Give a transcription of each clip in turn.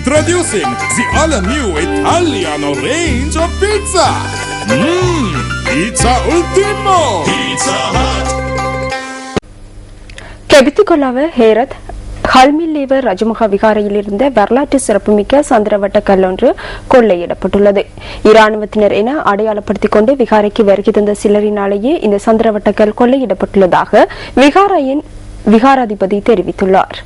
Introducing the all-new Italiano range of pizza. Pizza Ultimo. Pizza Hut. கெபித்திகொல்லாவ Herath ஹல்மில்லேவர் Rajamaha விகாரையில் இருந்த வரலாற்று சிறப்புமிக்க சந்திரவட்ட கல்லொன்று கொள்ளையிடப்பட்டுள்ளது. இராணுவத்தினர் என அடையாளப்படுத்திக் கொண்டு விகாரைக்கு வருகை தந்த சிலரினாலேயே இந்த சந்திரவட்ட கல் கொள்ளையிடப்பட்டுள்ளதாக விகாரையின் விகாராதிபதி தெரிவித்துள்ளார்.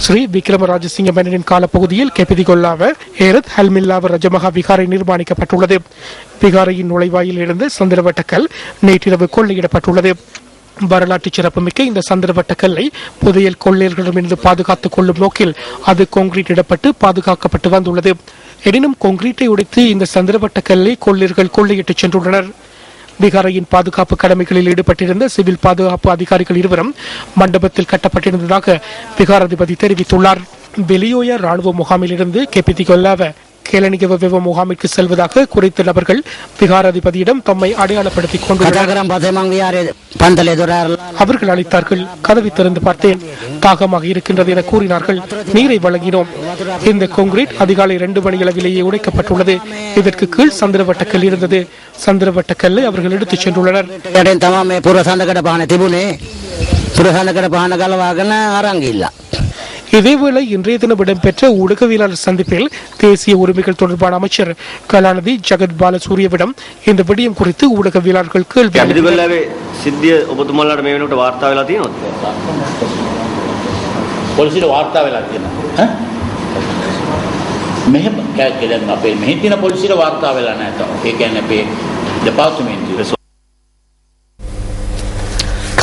ஸ்ரீ விக்ரமராஜசிங்க மன்னரின் காலப்பகுதியில் கெபிதிகொல்லாவ ஹேரத் ஹல்மில்லாவ ரஜமகா விகாரை நிர்மாணிக்கப்பட்டுள்ளது. விகாரையின் நுழைவாயில் இருந்து சந்திரவட்டக்கல் நேற்றிரவு கொள்ளையிடப்பட்டுள்ளது. வரலாற்று சிறப்புமிக்க இந்த சந்திரவட்டக்கல்லை புதையல் கொள்ளையர்களிடமிருந்து பாதுகாத்துக் கொள்ளும் நோக்கில் அது கான்கிரீட் இடப்பட்டு பாதுகாக்கப்பட்டு வந்துள்ளது. எனினும் கான்கிரீட்டை உடைத்து இந்த சந்திரவட்டக்கல்லை கொள்ளையர்கள் கொள்ளையிட்டுச் சென்றுள்ளனர். விகாரையின் பாதுகாப்பு கடமைகளில் ஈடுபட்டிருந்த சிவில் பாதுகாப்பு அதிகாரிகள் இருவரும் மண்டபத்தில் கட்டப்பட்டிருந்ததாக விகாராதிபதி தெரிவித்துள்ளார். வெளியோய ராணுவ முகாமிலிருந்து கெபிதிகொல்லாவ கேலனிகவ முகாமிற்கு செல்வதாக குறித்த நபர்கள் விகாராதிபதியிடம் தம்மை அடையாளப்படுத்திக் கொண்டுள்ளனர். அவர்கள் அளித்தார்கள். கதவை திறந்து பார்த்தேன். தாகமாக இருக்கின்றது என கூறினார்கள். நீரை வழங்கினோம். இந்த கான்கிரீட் அதிகாலை 2 மணி அளவிலேயே உடைக்கப்பட்டுள்ளது. இதற்கு கீழ் சந்திரவட்டக்கல் இருந்தது. சந்திரவட்டக்கல்லை அவர்கள் எடுத்துச் சென்றுள்ளனர். இதேவேளை இன்றைய தினம் இடம்பெற்ற ஊடகவியலாளர் சந்திப்பில் தேசிய உரிமைகள் தொடர்பான அமைச்சர் கலாநிதி ஜெகத் பாலசூரியவிடம் இந்த விடயம் குறித்து ஊடகவியலாளர்கள் கேள்வி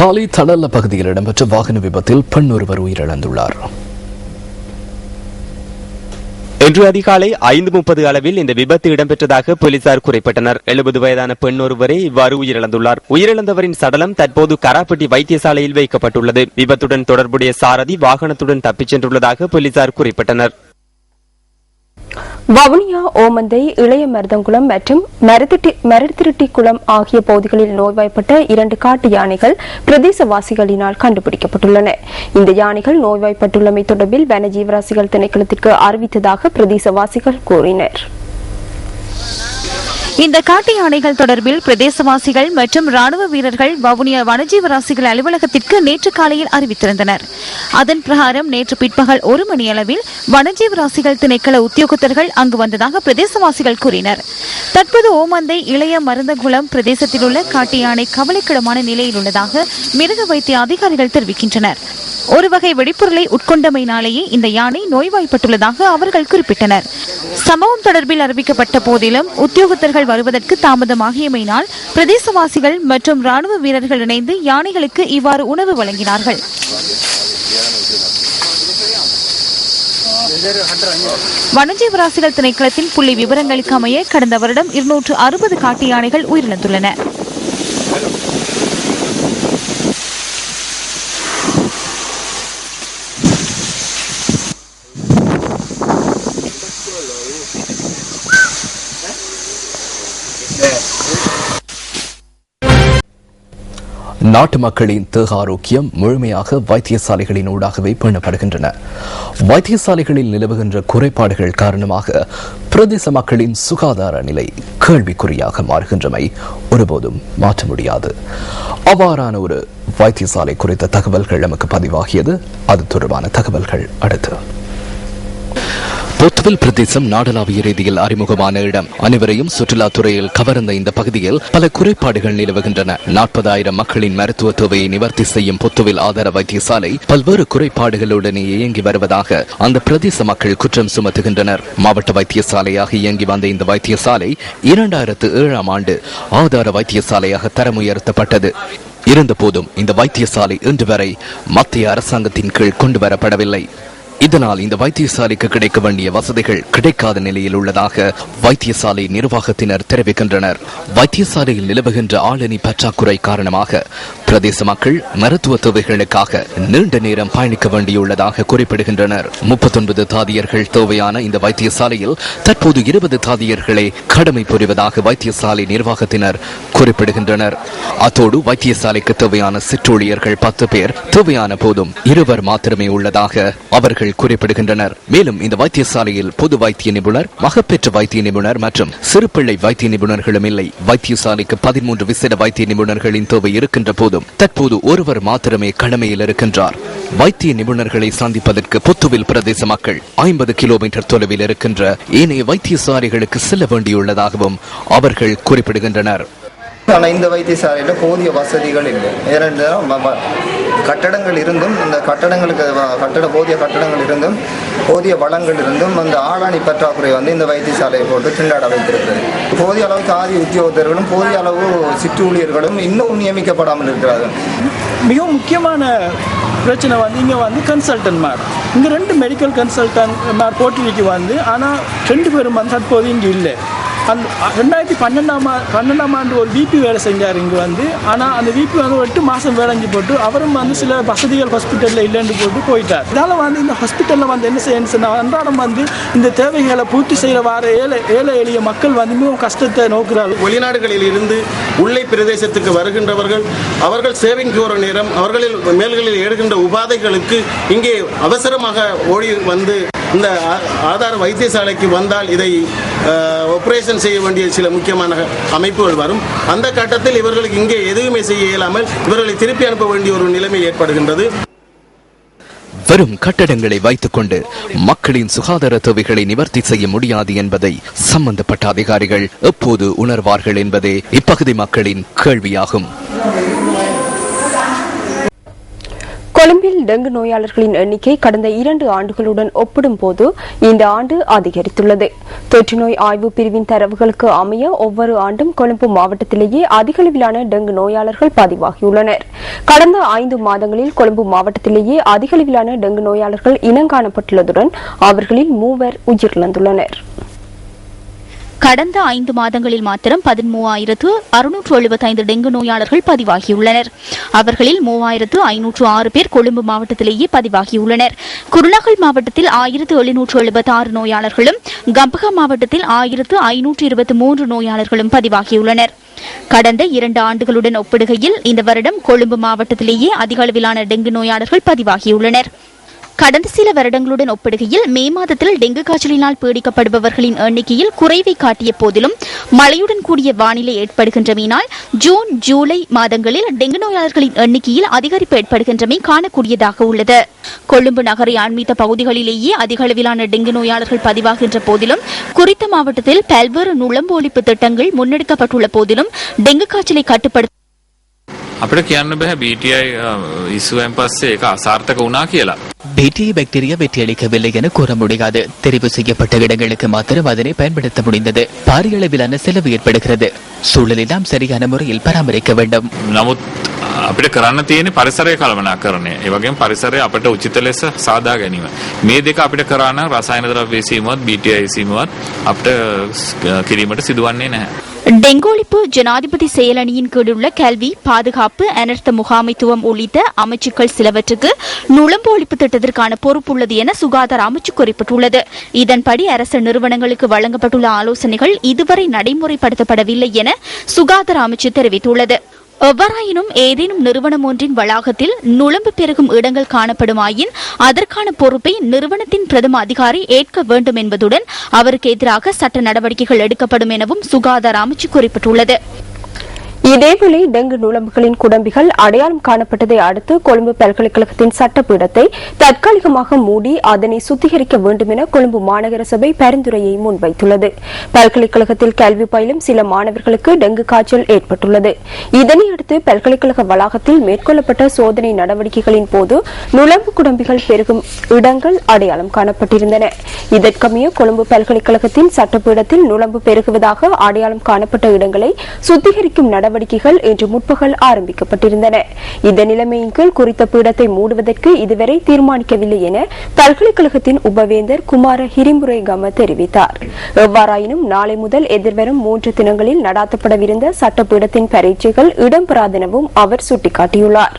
காலி தடல்ல பகுதியில் இடம்பெற்ற வாகன விபத்தில் பெண் ஒருவர் உயிரிழந்துள்ளார். இன்று அதிகாலை 5:30 அளவில் இந்த விபத்து இடம்பெற்றதாக போலீசார் குறிப்பிட்டனர். 70 வயதான பெண் ஒருவரே இவ்வாறு உயிரிழந்துள்ளார். உயிரிழந்தவரின் சடலம் தற்போது கராப்பட்டி வைத்தியசாலையில் வைக்கப்பட்டுள்ளது. விபத்துடன் தொடர்புடைய சாரதி வாகனத்துடன் தப்பிச் சென்றுள்ளதாக போலீசார் குறிப்பிட்டனர். வவுனியா, ஓமந்தை, இளைய மருதங்குளம் மற்றும் மருத்திருட்டிக்குளம் ஆகிய பகுதிகளில் நோய்வாய்ப்பட்ட 2 காட்டு யானைகள் பிரதேசவாசிகளினால் கண்டுபிடிக்கப்பட்டுள்ளன. இந்த யானைகள் நோய்வாய்ப்பட்டுள்ளமை தொடர்பில் வனஜீவராசிகள் திணைக்களத்திற்கு அறிவித்ததாக பிரதேசவாசிகள் கூறினர். இந்த காட்டு யானைகள் தொடர்பில் பிரதேசவாசிகள் மற்றும் ராணுவ வீரர்கள் வவுனியா வனஜீவராசிகள் அலுவலகத்திற்கு நேற்று காலையில் அறிவித்திருந்தனர். அதன் பிரகாரம் நேற்று பிற்பகல் 1 மணி அளவில் வனஜீவராசிகள் திணைக்கள உத்தியோகத்தர்கள் அங்கு வந்ததாக பிரதேசவாசிகள் கூறினர். தற்போது ஓமந்தை, இளைய மருந்தகுளம் பிரதேசத்தில் உள்ள காட்டு யானை கவலைக்கிடமான நிலையில் உள்ளதாக மிருக வைத்திய அதிகாரிகள் தெரிவிக்கின்றனர். ஒரு வகை வெடிப்பொருளை உட்கொண்டமையினாலேயே இந்த யானை நோய்வாய்ப்பட்டுள்ளதாக அவர்கள் குறிப்பிட்டனர். சம்பவம் தொடர்பில் அறிவிக்கப்பட்ட போதிலும் உத்தியோகத்தர்கள் வருவதற்கு தாமதமாகியமையினால் பிரதேசவாசிகள் மற்றும் ராணுவ வீரர்கள் இணைந்து யானைகளுக்கு இவ்வாறு உணவு வழங்கினார்கள். வனஜீவராசிகள் திணைக்களத்தின் புள்ளி விவரங்களுக்கு அமைய கடந்த வருடம் 260 காட்டு யானைகள் உயிரிழந்துள்ளன. நாட்டு மக்களின் தேக ஆரோக்கியம் முழுமையாக வைத்தியசாலைகளின் ஊடாகவே பேணப்படுகின்றன. வைத்தியசாலைகளில் நிலவுகின்ற குறைபாடுகள் காரணமாக பிரதேச மக்களின் சுகாதார நிலை கேள்விக்குறியாக மாறுகின்றமை ஒருபோதும் மாற்ற முடியாது. அவ்வாறான ஒரு வைத்தியசாலை குறித்த தகவல்கள் நமக்கு பதிவாகியது. அது தொடர்பான தகவல்கள் அடுத்து. பொத்துவில் பிரதேசம் நாடளாவிய ரீதியில் அறிமுகமான இடம். அனைவரையும் சுற்றுலாத்துறையில் கவர்ந்த இந்த பகுதியில் பல குறைபாடுகள் நிலவுகின்றன. 40,000 மக்களின் மருத்துவ தேவையை நிவர்த்தி செய்யும் பொத்துவில் ஆதார வைத்தியசாலை பல்வேறு குறைபாடுகளுடனே இயங்கி வருவதாக அந்த பிரதேச மக்கள் குற்றம் சுமத்துகின்றனர். மாவட்ட வைத்தியசாலையாக இயங்கி வந்த இந்த வைத்தியசாலை 2007ஆம் ஆண்டு ஆதார வைத்தியசாலையாக தரம் உயர்த்தப்பட்டது. இருந்தபோதும் இந்த வைத்தியசாலை இன்று வரை மத்திய அரசாங்கத்தின் கீழ் கொண்டு வரப்படவில்லை. இதனால் இந்த வைத்தியசாலைக்கு கிடைக்க வேண்டிய வசதிகள் கிடைக்காத நிலையில் உள்ளதாக வைத்தியசாலை நிர்வாகத்தினர் தெரிவிக்கின்றனர். வைத்தியசாலையில் நிலவுகின்ற ஆளணி பற்றாக்குறை காரணமாக பிரதேச மக்கள் மருத்துவ தேவைகளுக்காக நீண்ட நேரம் பயணிக்க வேண்டியுள்ளதாக குறிப்பிடுகின்றனர். 39 தாதியர்கள் தேவையான இந்த வைத்தியசாலையில் தற்போது 20 தாதியர்களை கடமை புரிவதாக வைத்தியசாலை நிர்வாகத்தினர் குறிப்பிடுகின்றனர். அத்தோடு வைத்தியசாலைக்கு தேவையான சிற்றூழியர்கள் 10 பேர் தேவையான போதும் 2 மாத்திரமே உள்ளதாக அவர்கள் அவர்கள் குறிப்பிடுகின்றனர். மேலும் இந்த வைத்தியசாலையில் பொது வைத்திய நிபுணர், மகப்பேற்று வைத்திய நிபுணர் மற்றும் சிறுபிள்ளை வைத்திய நிபுணர்களும் இல்லை. வைத்தியசாலைக்கு 13 விசேட வைத்திய நிபுணர்களின் தேவை இருக்கின்ற போதும் தற்போது ஒருவர் மாத்திரமே கடமையில் இருக்கின்றார். வைத்திய நிபுணர்களை சந்திப்பதற்கு புத்துவில் பிரதேச மக்கள் 50 கிலோமீட்டர் தொலைவில் இருக்கின்ற ஏனைய வைத்தியசாலைகளுக்கு செல்ல வேண்டியுள்ளதாகவும் அவர்கள் குறிப்பிடுகின்றனர். ஆனால் இந்த வைத்தியசாலையில் போதிய வசதிகள் இல்லை. கட்டடங்கள் இருந்தும் இந்த கட்டடங்களுக்கு போதிய கட்டடங்கள் இருந்தும் போதிய வளங்கள் இருந்தும் அந்த ஆளாணி பற்றாக்குறை இந்த வைத்தியசாலையை போட்டு திண்டாட வைத்திருக்கிறது. போதிய அளவுக்கு ஆதி உத்தியோகத்தர்களும் போதிய அளவு சிற்றூழியர்களும் இன்னும் நியமிக்கப்படாமல் இருக்கிறார்கள். மிகவும் முக்கியமான பிரச்சனை இங்கே கன்சல்டன்ட் மார் இங்கே 2 மெடிக்கல் கன்சல்டன்ட் மார் போட்டிக்கு ஆனால் 2 பேரும் தற்போது இங்கே இல்லை. அந்த 2012ஆம் ஆண்டு ஒரு விபி வேலை செஞ்சார் இங்கே ஆனால் அந்த விபி 8 மாதம் வேலைஞ்சு போட்டு அவரும் சில வசதிகள் ஹாஸ்பிட்டலில் இல்லைன்னு போட்டு போயிட்டார். இதனால் இந்த ஹாஸ்பிட்டலில் என்ன செய்யணும்னா அன்றாடம் இந்த தேவைகளை பூர்த்தி செய்ய வர ஏழை எளிய மக்கள் மிகவும் கஷ்டத்தை நோக்குறார்கள். வெளிநாடுகளில் இருந்து உள்ளே பிரதேசத்துக்கு வருகின்றவர்கள் அவர்கள் சேவிங் போகிற நேரம் அவர்களில் மேல்களில் ஏறுகின்ற உபாதைகளுக்கு இங்கே அவசரமாக ஓடி இந்த ஆதார வைத்தியசாலைக்கு வந்தால் இதை ஆபரேஷன் செய்ய வேண்டிய சில முக்கியமான அமைப்புகள் வரும். அந்த கட்டத்தில் இவர்களுக்கு இங்கே எதுவுமே செய்ய இயலாமல் இவர்களை திருப்பி அனுப்ப வேண்டிய ஒரு நிலைமை ஏற்படுகின்றது. வெறும் கட்டடங்களை வைத்துக் கொண்டு மக்களின் சுகாதார தேவைகளை நிவர்த்தி செய்ய முடியாது என்பதை சம்பந்தப்பட்ட அதிகாரிகள் எப்போது உணர்வார்கள் என்பதே இப்பகுதி மக்களின் கேள்வியாகும். கொழும்பில் டெங்கு நோயாளர்களின் எண்ணிக்கை கடந்த 2 ஆண்டுகளுடன் ஒப்பிடும்போது இந்த ஆண்டு அதிகரித்துள்ளது. தொற்று நோய் ஆய்வு பிரிவின் தரவுகளுக்கு அமைய ஒவ்வொரு ஆண்டும் கொழும்பு மாவட்டத்திலேயே அதிகளவிலான டெங்கு நோயாளர்கள் பதிவாகியுள்ளனர். கடந்த 5 மாதங்களில் கொழும்பு மாவட்டத்திலேயே அதிகளவிலான டெங்கு நோயாளர்கள் இனங்காணப்பட்டுள்ளதுடன் அவர்களில் 3 உயிரிழந்துள்ளனர். கடந்த 5 மாதங்களில் மாத்திரம் 13,675 டெங்கு நோயாளர்கள் பதிவாகியுள்ளனர். அவர்களில் 3,506 பேர் கொழும்பு மாவட்டத்திலேயே பதிவாகியுள்ளனர். குருநாகல் மாவட்டத்தில் 1,776 நோயாளர்களும், கம்பகா மாவட்டத்தில் 1,523 நோயாளர்களும் பதிவாகியுள்ளனர். கடந்த 2 ஆண்டுகளுடன் ஒப்பிடுகையில் இந்த வருடம் கொழும்பு மாவட்டத்திலேயே அதிக அளவிலான டெங்கு நோயாளர்கள் பதிவாகியுள்ளனர். கடந்த சில வருடங்களுடன் ஒப்பிடுகையில் மே மாதத்தில் டெங்கு காய்ச்சலினால் பீடிக்கப்படுபவர்களின் எண்ணிக்கையில் குறைவை காட்டிய போதிலும் மழையுடன் கூடிய வானிலை ஏற்படுகின்றமையினால் ஜூன் ஜூலை மாதங்களில் டெங்கு நோயாளர்களின் எண்ணிக்கையில் அதிகரிப்பு ஏற்படுகின்றமை காணக்கூடியதாக உள்ளது. கொழும்பு நகரை அண்மித்த பகுதிகளிலேயே அதிக அளவிலான டெங்கு நோயாளர்கள் பதிவாகின்ற போதிலும் குறித்த மாவட்டத்தில் பல்வேறு நுழம்பு ஒழிப்பு திட்டங்கள் முன்னெடுக்கப்பட்டுள்ள போதிலும் டெங்கு காய்ச்சலை கட்டுப்படுத்த අපිට කියන්න බෑ BTI ඉස්සුවෙන් පස්සේ ඒක අසාර්ථක වුණා කියලා. BTI பாக்டீரியா வெற்றியளிக்கவில்லை என கூற முடியாது. தெரிவு செய்யப்பட்ட இடங்களுக்கு மாத்திரம் அதனை பயன்படுத்த முடிந்தது. பாரிய அளவிலான செலவு ஏற்படுகிறது. சூழலை நாம் சரியான முறையில் பராமரிக்க வேண்டும். නමුත් අපිට කරන්න තියෙන්නේ පරිසරය කළමනාකරණය. ඒ වගේම පරිසරය අපිට උචිත ලෙස සාදා ගැනීම. මේ දෙක අපිට කරා නම් රසායන ද්‍රව්‍ය සීමාවත් BTI සීමාවත් අපිට කිරීමට සිදුවන්නේ නැහැ. டெங்கு ஒழிப்பு ஜனாதிபதி செயலணியின் கீழுள்ள கல்வி, பாதுகாப்பு, அனர்த்த முகாமைத்துவம் உள்ளிட்ட அமைச்சுக்கள் சிலவற்றுக்கு நுழம்பு ஒழிப்பு திட்டத்திற்கான பொறுப்புள்ளது என சுகாதார அமைச்சு குறிப்பிட்டுள்ளது. இதன்படி அரசு நிறுவனங்களுக்கு வழங்கப்பட்டுள்ள ஆலோசனைகள் இதுவரை நடைமுறைப்படுத்தப்படவில்லை என சுகாதார அமைச்சு தெரிவித்துள்ளது. எவ்வாறாயினும் ஏதேனும் நிறுவனம் ஒன்றின் வளாகத்தில் நுழம்பு பெருகும் இடங்கள் காணப்படுமாயின் அதற்கான பொறுப்பை நிறுவனத்தின் பிரதம அதிகாரி ஏற்க வேண்டும் என்பதுடன் அவருக்கு எதிராக சட்ட நடவடிக்கைகள் எடுக்கப்படும் எனவும் சுகாதார அமைச்சு குறிப்பிட்டுள்ளது. இதேவேளை டெங்கு நுழம்புகளின் குடம்பிகள் அடையாளம் காணப்பட்டதை அடுத்து கொழும்பு பல்கலைக்கழகத்தின் சட்டப்பீடத்தை தற்காலிகமாக மூடி அதனை சுத்திகரிக்க வேண்டும் என கொழும்பு மாநகர சபை பரிந்துரையை முன்வைத்துள்ளது. பல்கலைக்கழகத்தில் கல்வி பயிலும் சில மாணவர்களுக்கு டெங்கு காய்ச்சல் ஏற்பட்டுள்ளது. இதனையடுத்து பல்கலைக்கழக வளாகத்தில் மேற்கொள்ளப்பட்ட சோதனை நடவடிக்கைகளின் போது நுழம்பு குடம்பிகள் பெருகும் இடங்கள் அடையாளம் காணப்பட்டிருந்தன. இதற்கமைய கொழும்பு பல்கலைக்கழகத்தின் சட்டப்பீடத்தில் நுழம்பு பெருகுவதாக அடையாளம் காணப்பட்ட இடங்களை சுத்திகரிக்கும் நடவடிக்கைகள் இன்று முற்பகல் ஆரம்பிக்கப்பட்டிருந்தன. இந்த நிலைமையின் கீழ் குறித்த பீடத்தை மூடுவதற்கு இதுவரை தீர்மானிக்கவில்லை என பல்கலைக்கழகத்தின் உபவேந்தர் குமார ஹிரிமுரேகம தெரிவித்தார். எவ்வாறாயினும் நாளை முதல் எதிர்வரும் 3 தினங்களில் நடாத்தப்படவிருந்த சட்டப்பீடத்தின் பரீட்சைகள் இடம்பெறாதெனவும் அவர் சுட்டிக்காட்டியுள்ளார்.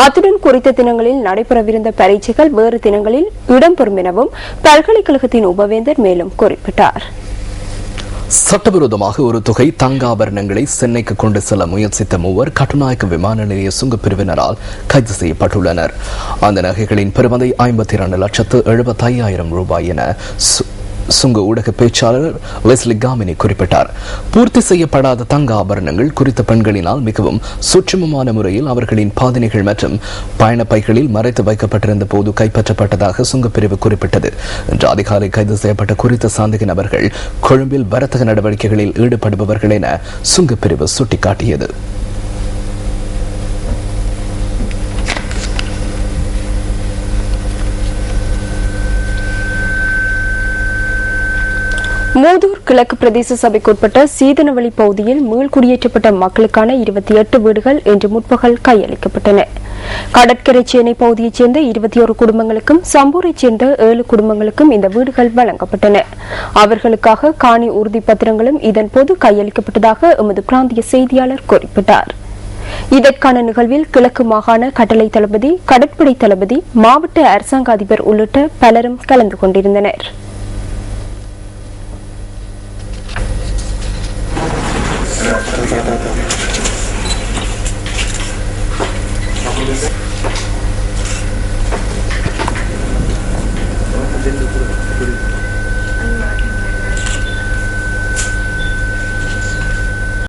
அத்துடன் குறித்த தினங்களில் நடைபெறவிருந்த பரீட்சைகள் வேறு தினங்களில் இடம்பெறும் எனவும் பல்கலைக்கழகத்தின் உபவேந்தர் மேலும் குறிப்பிட்டார். சட்டவிரோதமாக ஒரு தொகை தங்க ஆபரணங்களை சென்னைக்கு கொண்டு செல்ல முயற்சித்த மூவர் கட்டுநாயக்க விமான நிலைய சுங்கப் பிரிவினரால் கைது செய்யப்பட்டுள்ளனர். அந்த நகைகளின் பெறுமதி 52,75,000 ரூபாய் என சுங்க ஊடக பேச்சாளர் லெஸ்லி காமினி குறிப்பிட்டார். பூர்த்தி செய்யப்படாத தங்க ஆபரணங்கள் குறித்த பெண்களினால் மிகவும் சூட்சுமமான முறையில் அவர்களின் பாதனைகள் மற்றும் பயணப்பைகளில் மறைத்து வைக்கப்பட்டிருந்த போது கைப்பற்றப்பட்டதாக சுங்கப்பிரிவு குறிப்பிட்டது. இன்று அதிகாலை கைது செய்யப்பட்ட குறித்த சந்தேக நபர்கள் கொழும்பில் வர்த்தக நடவடிக்கைகளில் ஈடுபடுபவர்கள் என சுங்கப்பிரிவு சுட்டிக்காட்டியது. மூதூர் கிழக்கு பிரதேச சபைக்குட்பட்ட சீதனவெளி பகுதியில் மீள்குடியேற்றப்பட்ட மக்களுக்கான 28 வீடுகள் இன்று முற்பகல் கையளிக்கப்பட்டன. கடற்கரை சேனை பகுதியைச் சேர்ந்த 21 குடும்பங்களுக்கும் சம்பூரைச் சேர்ந்த 7 குடும்பங்களுக்கும் இந்த வீடுகள் வழங்கப்பட்டன. அவர்களுக்காக காணி உறுதி பத்திரங்களும் இதன்போது கையளிக்கப்பட்டதாக எமது பிராந்திய செய்தியாளர் குறிப்பிட்டார். இதற்கான நிகழ்வில் கிழக்கு மாகாண கட்டளை தளபதி, கடற்படை தளபதி, மாவட்ட அரசாங்க அதிபர் உள்ளிட்ட பலரும் கலந்து கொண்டிருந்தனர்.